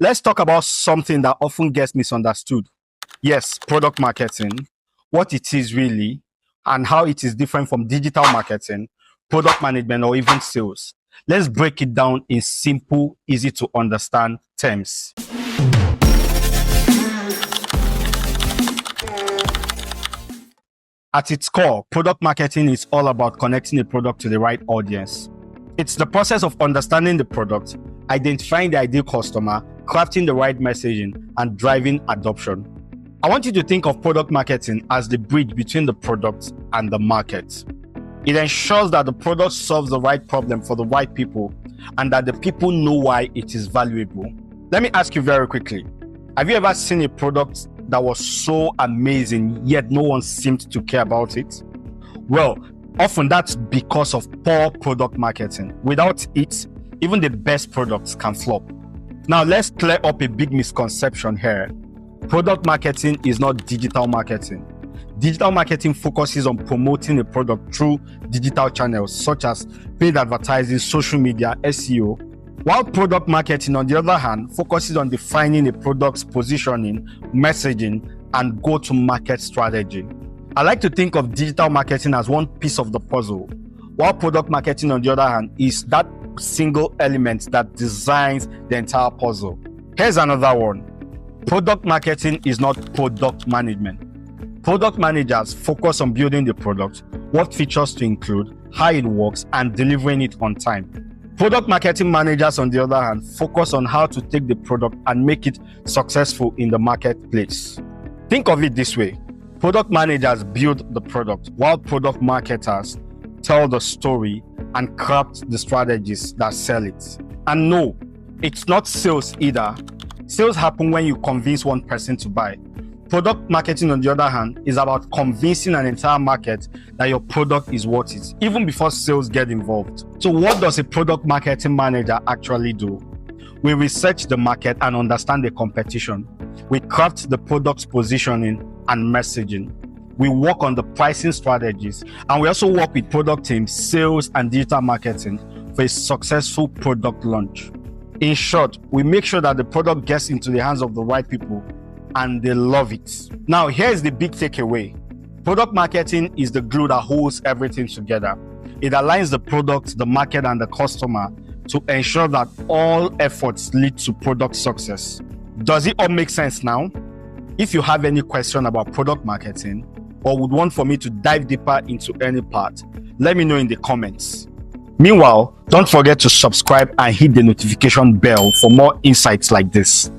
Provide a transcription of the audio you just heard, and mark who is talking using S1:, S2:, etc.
S1: Let's talk about something that often gets misunderstood. Yes, product marketing, what it is really, and how it is different from digital marketing, product management, or even sales. Let's break it down in simple, easy to understand terms. At its core, product marketing is all about connecting a product to the right audience. It's the process of understanding the product, identifying the ideal customer, crafting the right messaging, and driving adoption. I want you to think of product marketing as the bridge between the product and the market. It ensures that the product solves the right problem for the right people and that the people know why it is valuable. Let me ask you very quickly, have you ever seen a product that was so amazing yet no one seemed to care about it? Well, often that's because of poor product marketing. Without it, even the best products can flop. Now let's clear up a big misconception here. Product marketing is not digital marketing. Digital marketing focuses on promoting a product through digital channels such as paid advertising, social media, SEO, while product marketing, on the other hand, focuses on defining a product's positioning, messaging, and go-to-market strategy. I like to think of digital marketing as one piece of the puzzle, while product marketing, on the other hand, is that single element that designs the entire puzzle. Here's another one. Product marketing is not product management. Product managers focus on building the product, what features to include, how it works, and delivering it on time. Product marketing managers, on the other hand, focus on how to take the product and make it successful in the marketplace. Think of it this way. Product managers build the product, while product marketers tell the story and craft the strategies that sell it. And no, it's not sales either. Sales happen when you convince one person to buy. Product marketing, on the other hand, is about convincing an entire market that your product is worth it, even before sales get involved. So what does a product marketing manager actually do? We research the market and understand the competition. We craft the product's positioning and messaging. We work on the pricing strategies, and we also work with product teams, sales, and digital marketing for a successful product launch. In short, we make sure that the product gets into the hands of the right people and they love it. Now, here's the big takeaway. Product marketing is the glue that holds everything together. It aligns the product, the market, and the customer to ensure that all efforts lead to product success. Does it all make sense now? If you have any question about product marketing or would want for me to dive deeper into any part, let me know in the comments. Meanwhile, don't forget to subscribe and hit the notification bell for more insights like this.